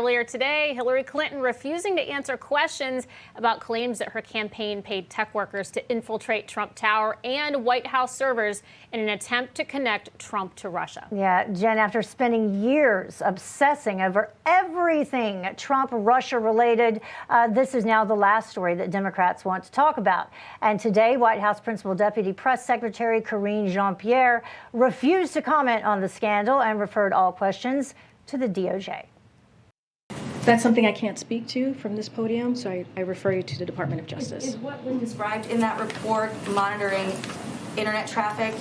earlier today, Hillary Clinton refusing to answer questions about claims that her campaign paid tech workers to infiltrate Trump Tower and White House servers in an attempt to connect Trump to Russia. Yeah, Jen, after spending years obsessing over everything Trump-Russia related, this is now the last story that Democrats want to talk about. And today, White House Principal Deputy Press Secretary Karine Jean-Pierre refused to comment on the scandal and referred all questions to the DOJ. That's something I can't speak to from this podium, so I refer you to the Department of Justice. Is what was described in that report, monitoring internet traffic,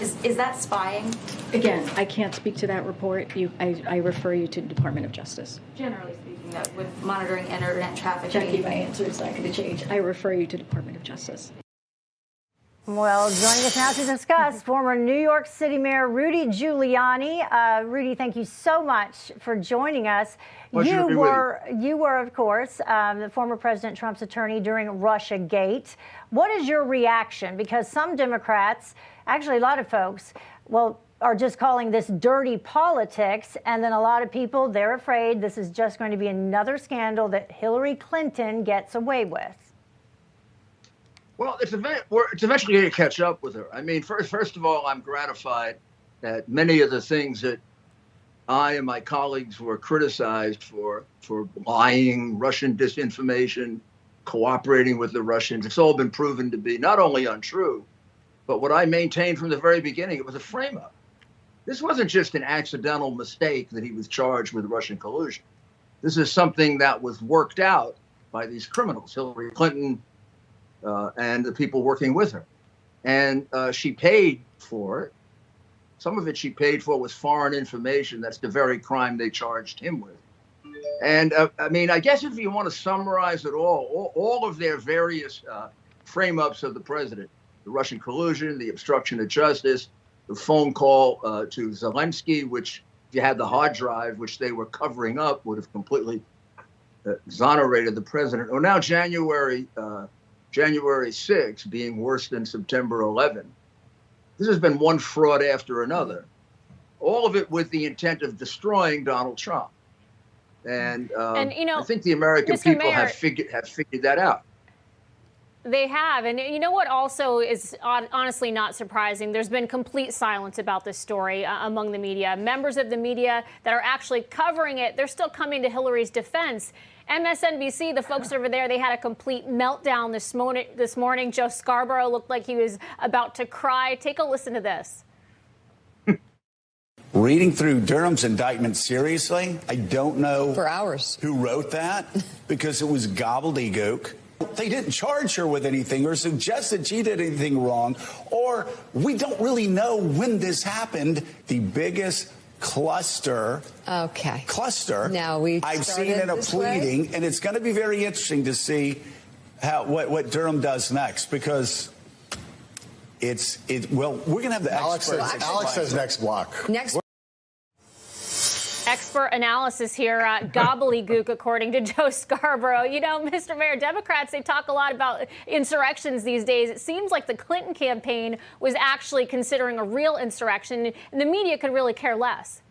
is that spying? Again, I can't speak to that report. I refer you to the Department of Justice. Generally speaking, that with monitoring internet traffic. Jackie, my answer is not going to change. I refer you to the Department of Justice. Well, joining us now to discuss former New York City Mayor Rudy Giuliani. Rudy, thank you so much for joining us. You were, of course, the former President Trump's attorney during Russiagate. What is your reaction? Because some Democrats, actually a lot of folks, well, are just calling this dirty politics. And then a lot of people, they're afraid this is just going to be another scandal that Hillary Clinton gets away with. Well, it's eventually going to catch up with her. I mean, first of all, I'm gratified that many of the things that I and my colleagues were criticized for lying, Russian disinformation, cooperating with the Russians, it's all been proven to be not only untrue, but what I maintained from the very beginning, it was a frame-up. This wasn't just an accidental mistake that he was charged with Russian collusion. This is something that was worked out by these criminals, Hillary Clinton, and the people working with her. And she paid for it. Some of it she paid for was foreign information. That's the very crime they charged him with. And I mean, I guess if you want to summarize it all of their various frame-ups of the president, the Russian collusion, the obstruction of justice, the phone call to Zelensky, which if you had the hard drive, which they were covering up, would have completely exonerated the president. Or now January 6th being worse than September 11. This has been one fraud after another, all of it with the intent of destroying Donald Trump. And you know, I think the American people Mayor, have figured that out. They have. And you know what also is honestly not surprising? There's been complete silence about this story among the media. Members of the media that are actually covering it, they're still coming to Hillary's defense. MSNBC, the folks over there, they had a complete meltdown this morning. Joe Scarborough looked like he was about to cry. Take a listen to this. Reading through Durham's indictment seriously, I don't know for hours who wrote that because it was gobbledygook. They didn't charge her with anything or suggest that she did anything wrong, or we don't really know when this happened. The biggest cluster now I've seen in a pleading, and it's going to be very interesting to see what Durham does next, because we're going to have the experts. Alex says next block. Expert analysis here, gobbledygook, according to Joe Scarborough. You know, Mr. Mayor, Democrats, they talk a lot about insurrections these days. It seems like the Clinton campaign was actually considering a real insurrection, and the media could really care less.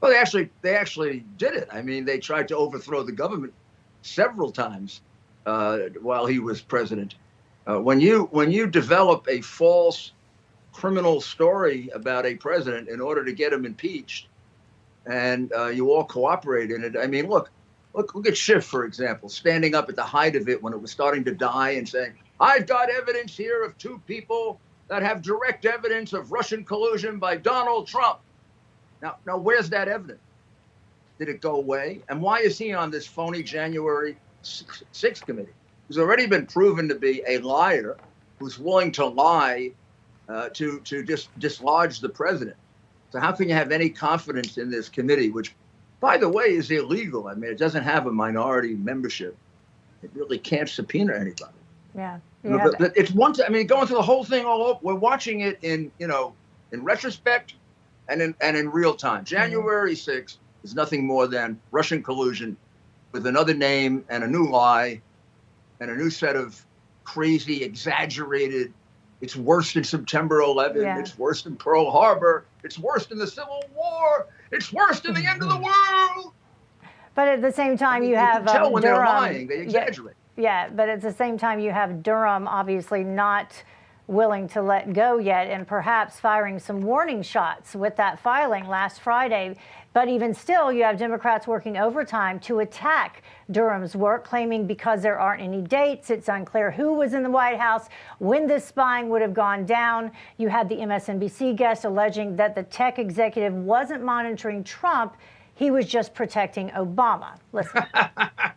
Well, they actually did it. I mean, they tried to overthrow the government several times while he was president. When you develop a false criminal story about a president in order to get him impeached, and you all cooperate in it. I mean, look at Schiff, for example, standing up at the height of it when it was starting to die and saying, I've got evidence here of two people that have direct evidence of Russian collusion by Donald Trump. Now, where's that evidence? Did it go away? And why is he on this phony January 6th committee? He's already been proven to be a liar who's willing to lie to just dislodge the president. So how can you have any confidence in this committee, which, by the way, is illegal? I mean, it doesn't have a minority membership. It really can't subpoena anybody. Yeah. But it's I mean, going through the whole thing all over, we're watching it in retrospect and in real time. January 6th is nothing more than Russian collusion with another name and a new lie and a new set of crazy, exaggerated. It's worse than September 11. Yeah. It's worse than Pearl Harbor. It's worse than the Civil War. It's worse than the end of the world. But at the same time, you can have tell when they're Durham. lying, they exaggerate. Yeah, but at the same time, you have Durham obviously not willing to let go yet, and perhaps firing some warning shots with that filing last Friday. But even still, you have Democrats working overtime to attack Durham's work, claiming because there aren't any dates, it's unclear who was in the White House, when this spying would have gone down. You had the MSNBC guest alleging that the tech executive wasn't monitoring Trump, he was just protecting Obama. Listen.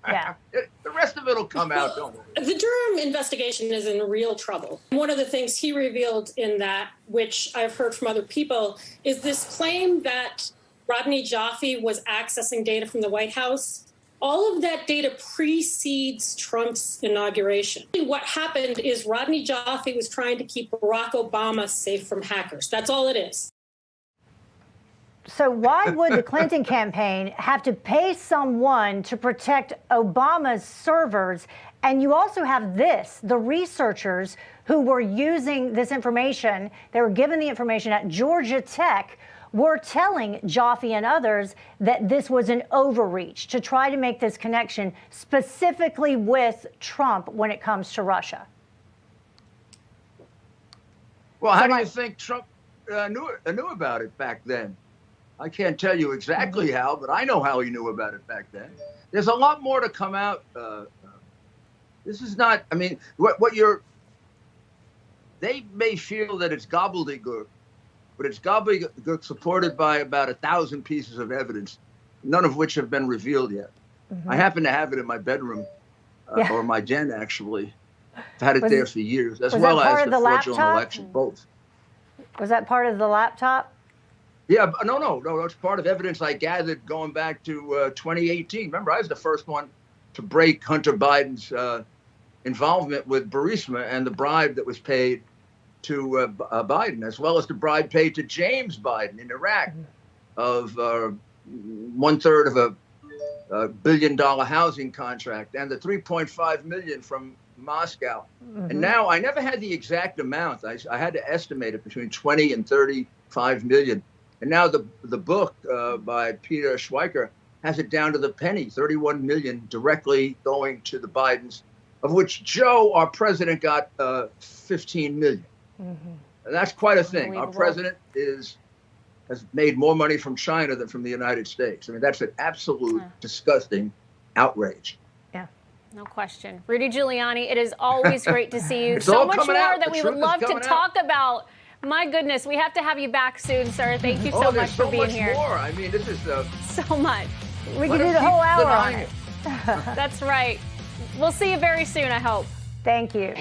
Yeah. The rest of it will come out, don't worry. The Durham investigation is in real trouble. One of the things he revealed in that, which I've heard from other people, is this claim that Rodney Jaffe was accessing data from the White House. All of that data precedes Trump's inauguration. What happened is Rodney Jaffe was trying to keep Barack Obama safe from hackers. That's all it is. So why would the Clinton campaign have to pay someone to protect Obama's servers? And you also have the researchers who were using this information, they were given the information at Georgia Tech, were telling Jaffe and others that this was an overreach to try to make this connection specifically with Trump when it comes to Russia. Well, how do you think Trump knew about it back then? I can't tell you exactly how, but I know how he knew about it back then. There's a lot more to come out. This is not, I mean, they may feel that it's gobbledygook, but it's gobbledygook supported by about 1,000 pieces of evidence, none of which have been revealed yet. I happen to have it in my bedroom, or my den, actually. I've had it there for years, as well as the fraudulent election, both. Was that part of the laptop? Yeah, no. It's part of evidence I gathered going back to 2018. Remember, I was the first one to break Hunter Biden's involvement with Burisma and the bribe that was paid to Biden, as well as the bribe paid to James Biden in Iraq of 1/3 of a $1 billion housing contract and the $3.5 million from Moscow. And now I never had the exact amount. I had to estimate it between 20 and 35 million. And now the book by Peter Schweiker has it down to the penny, 31 million directly going to the Bidens, of which Joe, our president, got 15 million. And that's quite a thing. Our president has made more money from China than from the United States. I mean, that's an absolute disgusting outrage. Yeah. No question. Rudy Giuliani, it is always great to see you. It's so all much more coming out. that The we would truth is love to coming talk about. My goodness, we have to have you back soon, sir. Thank you so much for being here. So much more. I mean, this is so much. We could do the whole hour on it. That's right. We'll see you very soon, I hope. Thank you.